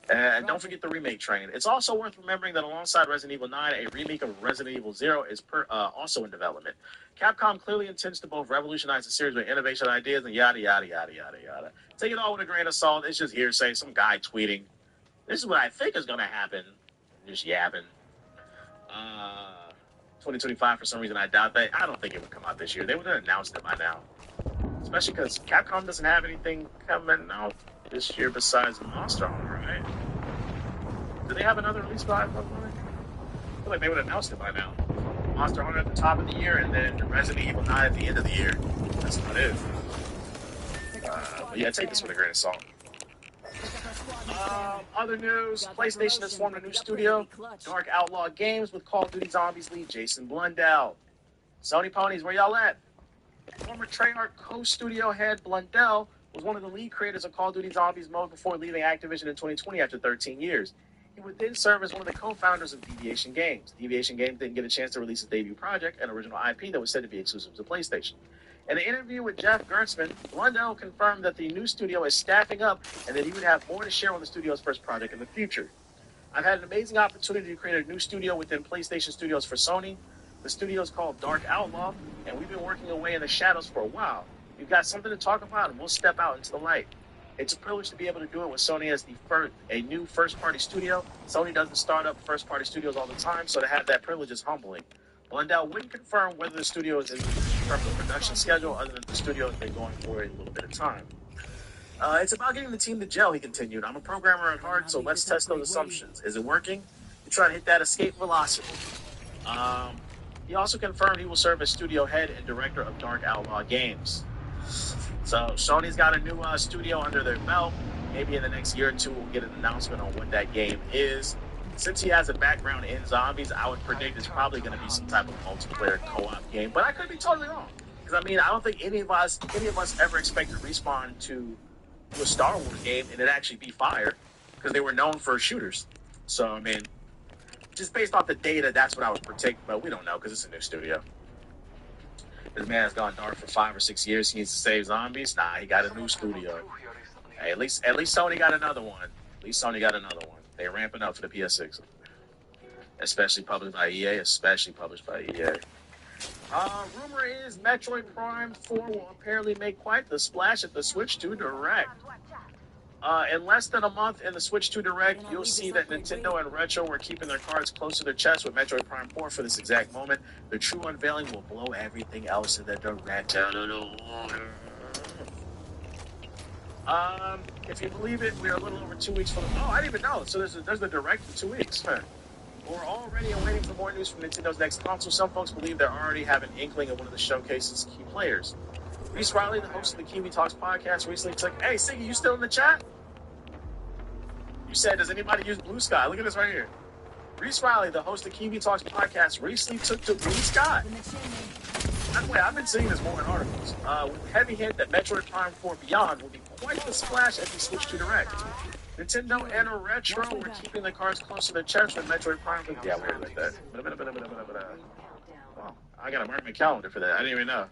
And don't forget the remake train. It's also worth remembering that alongside Resident Evil 9, a remake of Resident Evil 0 is also in development. Capcom clearly intends to both revolutionize the series with innovation ideas and yada, yada, yada, yada, yada. Take it all with a grain of salt. It's just hearsay. Some guy tweeting, this is what I think is going to happen. Just yapping. 2025 for some reason. I doubt that. I don't think it would come out this year. They would have announced it by now. Especially because Capcom doesn't have anything coming out this year besides Monster Hunter, right? Do they have another release by Pokemon? I feel like they would have announced it by now. Monster Hunter at the top of the year, and then Resident Evil 9 at the end of the year. That's about it. But yeah, take this with a grain of salt. Other news, PlayStation has formed a new studio, Dark Outlaw Games, with Call of Duty Zombies lead Jason Blundell. Sony Ponies, where y'all at? Former Treyarch co-studio head Blundell was one of the lead creators of Call of Duty Zombies mode before leaving Activision in 2020 after 13 years. He would then serve as one of the co-founders of Deviation Games. Deviation Games didn't get a chance to release its debut project, an original IP that was said to be exclusive to PlayStation. In an interview with Jeff Gertzman, Blundell confirmed that the new studio is staffing up and that he would have more to share on the studio's first project in the future. I've had an amazing opportunity to create a new studio within PlayStation Studios for Sony. The studio is called Dark Outlaw, and we've been working away in the shadows for a while. We've got something to talk about, and we'll step out into the light. It's a privilege to be able to do it with Sony as a new first-party studio. Sony doesn't start up first-party studios all the time, so to have that privilege is humbling. Blundell wouldn't confirm whether the studio is in terms of production schedule, other than the studio has been going for a little bit of time. It's about getting the team to gel, he continued. I'm a programmer at heart, so let's test those assumptions. Is it working? We try to hit that escape velocity. He also confirmed he will serve as studio head and director of Dark Outlaw Games. So Sony's got a new studio under their belt. Maybe in the next year or two we'll get an announcement on what that game is. Since he has a background in zombies, I would predict it's probably going to be some type of multiplayer co-op game. But I could be totally wrong. Because, I mean, I don't think any of us ever expected Respawn to do a Star Wars game and it actually be fire. Because they were known for shooters. So, I mean, just based off the data, that's what I would predict. But we don't know because it's a new studio. This man has gone dark for 5 or 6 years. He needs to save zombies. Nah, he got a new studio. Hey, at least Sony got another one. They're ramping up for the PS6. Especially published by EA. Rumor is Metroid Prime 4 will apparently make quite the splash at the Switch 2 Direct. In less than a month in the Switch 2 Direct, you'll see that Nintendo and Retro were keeping their cards close to their chest with Metroid Prime 4 for this exact moment. The true unveiling will blow everything else in the Direct out of the water. If you believe it, we're a little over 2 weeks from the... Oh, I didn't even know. So there's the Direct for 2 weeks. Huh. We're already waiting for more news from Nintendo's next console. Some folks believe they already have an inkling of one of the showcase's key players. Reese Riley, the host of the Kiwi Talks podcast, recently took... Hey, Siggy, you still in the chat? You said, does anybody use Blue Sky? Look at this right here. Reese Riley, the host of Kiwi Talks podcast, recently took to Blue Sky. By the way, I've been seeing this more in articles. With a heavy hint that Metroid Prime 4 Beyond will be quite the splash as we switch to Direct. Nintendo and Retro were keeping their cards close to their chest when Metroid Prime... Yeah, weird like that. Wow, I gotta mark my calendar for that. I didn't even know.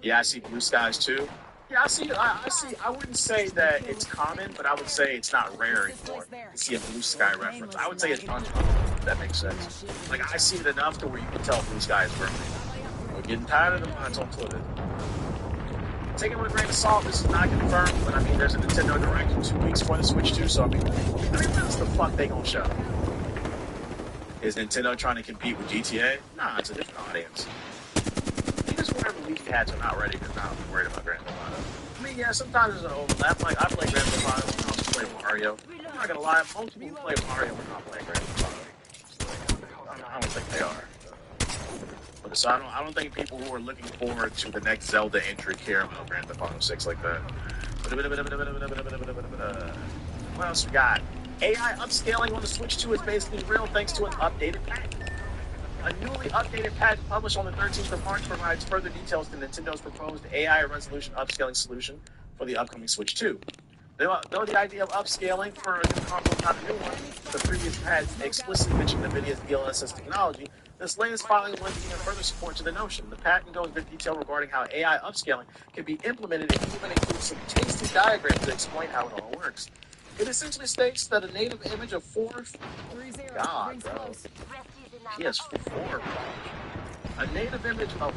Yeah, I see Blue Skies too. Yeah, I see. I wouldn't say that it's common, but I would say it's not rare anymore to see a Blue Sky reference. I would say it's uncommon, if that makes sense. Like, I see it enough to where you can tell Blue Sky is working. We're getting tired of the bots on Twitter. Take it with a grain of salt. This is not confirmed, but I mean, there's a Nintendo Direct in 2 weeks for the Switch 2, so I mean, what else the fuck they gonna show? Is Nintendo trying to compete with GTA? Nah, it's a different audience. They just whatever leak they had, so not ready because not worried about Grand Theft Auto. I mean, yeah, sometimes there's an overlap. Like, I play Grand Theft Auto, I also play Mario. I'm not gonna lie, most people who play Mario are not playing Grand Theft Auto. I don't think they are. But so I don't think people who are looking forward to the next Zelda entry care about Grand Theft Auto 6 like that. What else we got? AI upscaling on the Switch 2 is basically real thanks to an updated patent. A newly updated patent published on the 13th of March provides further details to Nintendo's proposed AI resolution upscaling solution for the upcoming Switch 2. Though the idea of upscaling for a new console is not a new one, the previous patent explicitly mentioned NVIDIA's DLSS technology. This latest filing lends even further support to the notion. The patent goes into detail regarding how AI upscaling can be implemented and even includes some tasty diagrams to explain how it all works. It essentially states that a native image of 4... God, bro. PS4. A native image of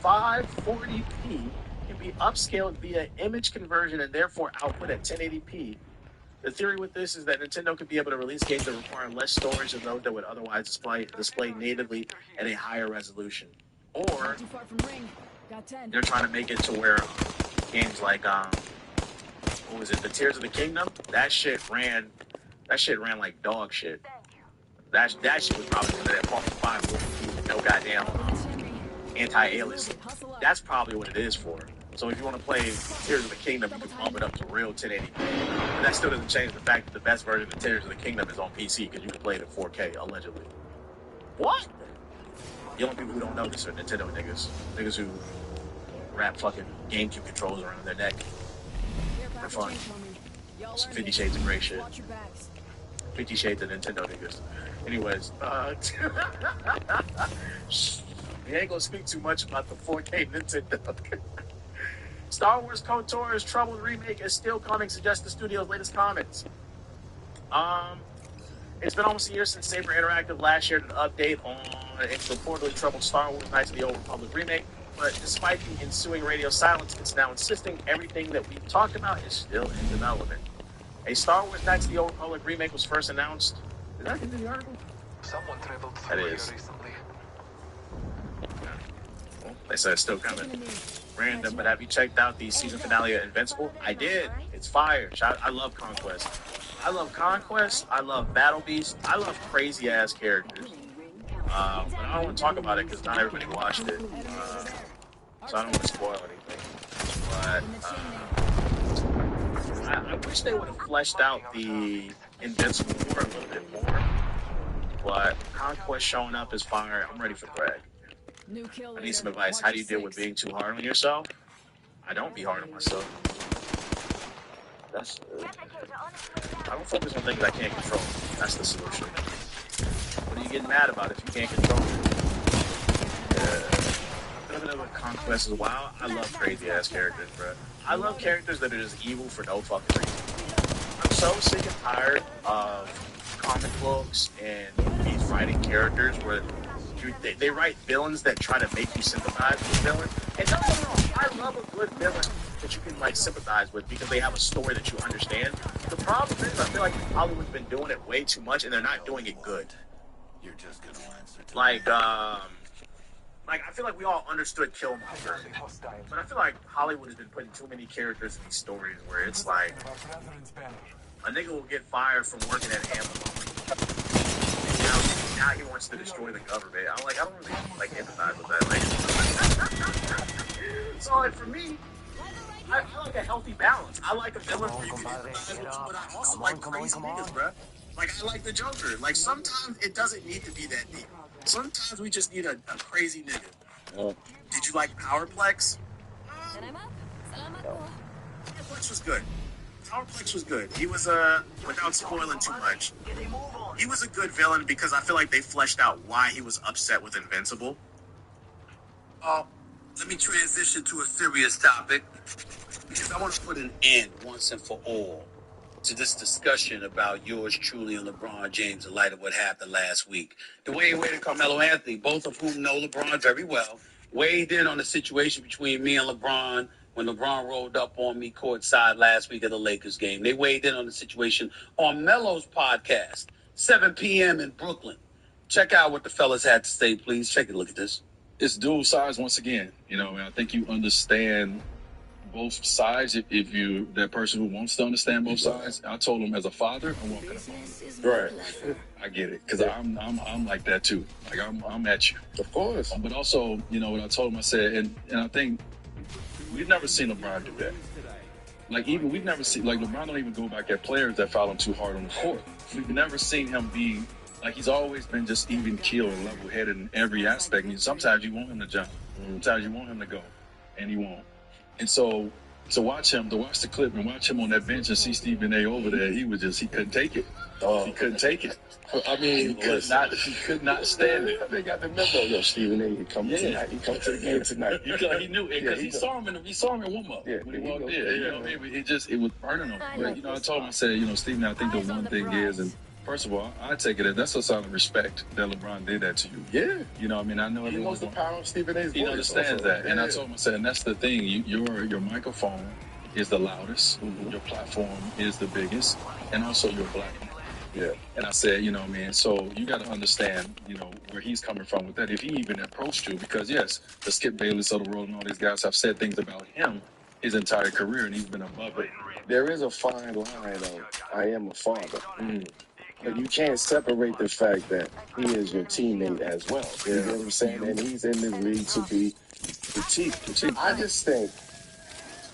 540p can be upscaled via image conversion and therefore output at 1080p The theory with this is that Nintendo could be able to release games that require less storage than those that would otherwise display natively at a higher resolution. Or Not too far from ring. Got 10. they're trying to make it to where games like what was it, the Tears of the Kingdom? That shit ran like dog shit. That shit was probably one of that Fallout 5 with no goddamn anti-aliasing. That's probably what it is for. So if you want to play Tears of the Kingdom, you can bump it up to real 1080p. But that still doesn't change the fact that the best version of Tears of the Kingdom is on PC because you can play it in 4K, allegedly. What? The only people who don't know this are Nintendo niggas. Niggas who wrap fucking GameCube controllers around their neck for fun. Some 50 Shades of Grey shit. 50 Shades of Nintendo niggas. Anyways, we ain't gonna speak too much about the 4K Nintendo. Star Wars KOTOR's troubled remake is still coming, suggests the studio's latest comments. It's been almost a year since Saber Interactive last shared an update on its reportedly troubled Star Wars Knights of the Old Republic remake, but despite the ensuing radio silence, it's now insisting everything that we've talked about is still in development. A Star Wars Knights of the Old Republic remake was first announced. Did that get to the article? Someone traveled That through is. here recently. Well, they said it's still coming. Random, but have you checked out the season finale of Invincible? I did. It's fire. I love Conquest. I love Conquest. I love Battle Beast. I love crazy ass characters. But I don't want to talk about it because not everybody watched it. So I don't want to spoil anything. But I wish they would have fleshed out the Invincible war a little bit more. But Conquest showing up is fire. I'm ready for Greg. I need some advice. How do you deal with being too hard on yourself? I don't be hard on myself. I don't focus on things I can't control. That's the solution. What are you getting mad about if you can't control it? Living in a Conquest is wild. I love crazy ass characters, bro. I love characters that are just evil for no fucking reason. I'm so sick and tired of comic books and these fighting characters where they write villains that try to make you sympathize with the villain. And don't get me wrong, I love a good villain that you can like sympathize with because they have a story that you understand. The problem is I feel like Hollywood's been doing it way too much and they're not doing it good. You're just gonna answer to like I feel like we all understood Killmonger, but I feel like Hollywood has been putting too many characters in these stories where it's like a nigga will get fired from working at Amazon. Now he wants to destroy the government. I don't really empathize with that. Like, so like for me, I like a healthy balance. I like a villain where you can empathize with, but I also like crazy niggas, bro. Like I like the Joker. Like sometimes it doesn't need to be that deep. Sometimes we just need a crazy nigga. Did you like Powerplex? Powerplex was good. Artsafact was good. He was without spoiling too much, he was a good villain because I feel like they fleshed out why he was upset with Invincible. Let me transition to a serious topic because I want to put an end once and for all to this discussion about yours truly and LeBron James in light of what happened last week. Dwayne Wade and Carmelo Anthony, both of whom know LeBron very well, weighed in on the situation between me and LeBron when LeBron rolled up on me courtside last week at the Lakers game. They weighed in on the situation on Melo's podcast, 7 p.m. in Brooklyn. Check out what the fellas had to say, please. Take a look at this. It's dual sides once again. You know, I think you understand both sides if you that person who wants to understand both sides. I told him as a father, I'm walking up. Right. I get it because I'm like that too. Like I'm at you. Of course. But also, you know what I told him, I said, and I think we've never seen LeBron do that. Like even we've never seen LeBron don't even go back at players that foul him too hard on the court. We've never seen him be like he's always been just even keel and level headed in every aspect. And sometimes you want him to jump, sometimes you want him to go, and he won't. And so to watch the clip and watch him on that bench and see Stephen A. over there, he couldn't take it. He couldn't take it. I mean, he could not stand it. They got the memo. Yo, Stephen A. He come tonight. He come to the game tonight. He knew it because he saw him in warm up when he walked in. You know, it was burning him. But, you know, I told him, I said, you know, Stephen, I think the one thing is, and first of all, I take it as that's a sign of respect that LeBron did that to you. Yeah. You know, I mean, I know he knows the power of Stephen A's voice. He understands that. And I told him, I said, and that's the thing. Your microphone is the loudest, your platform is the biggest, and also you're black. Yeah. And I said, you know, man, so you got to understand, you know, where he's coming from with that. If he even approached you, because yes, the Skip Bayless of the world and all these guys have said things about him his entire career, and he's been above it. There is a fine line of I am a father. But you can't separate the fact that he is your teammate as well. You know what I'm saying? And he's in the league to be critiqued. I just think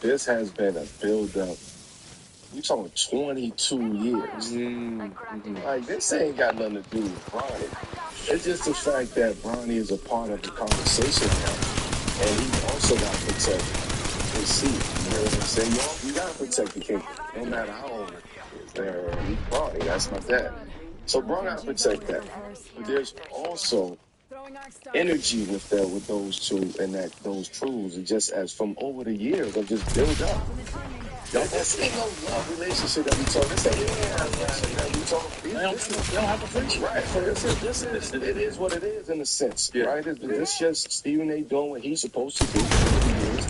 this has been a build-up. We talking 22 years. Like, this ain't got nothing to do with Bronny. It's just the fact that Bronny is a part of the conversation now, and he also got to protect his seat. You know what I'm saying? You got to protect the kingdom, no matter how old it is. He's Bronny. That's my dad. So Bronny got to protect that. But there's also energy with those two and those truths, and just as from over the years of just build up. This ain't no love relationship that we talk. This ain't that we talk. They don't have a friendship, right? So it is what it is in a sense, right? It's just Stephen A. doing what he's supposed to do over the years.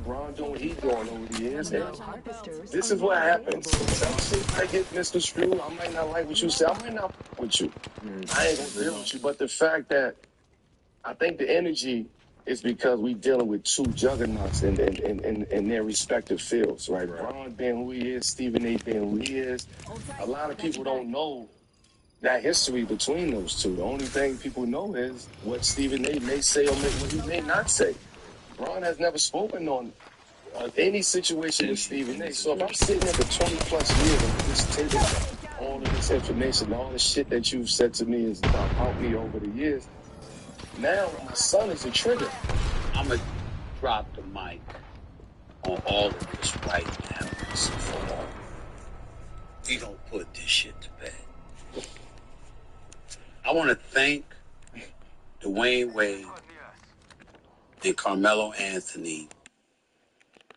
Bron doing what he's doing over the years. And this is what happens. I get Mr. Screw. I might not like what you say. I might not fuck with you. I ain't gonna deal with you. But the fact that I think the energy is because we dealing with two juggernauts in their respective fields, right? Bron being who he is, Stephen A. being who he is. A lot of people don't know that history between those two. The only thing people know is what Stephen A. may say or what he may not say. Bron has never spoken on any situation with Stephen A. So if I'm sitting here for 20 plus years and just taking all of this information, all the shit that you've said to me is about me over the years, now my son is a trigger. I'm going to drop the mic on all of this right now. So for all. We don't put this shit to bed. I want to thank Dwayne Wade and Carmelo Anthony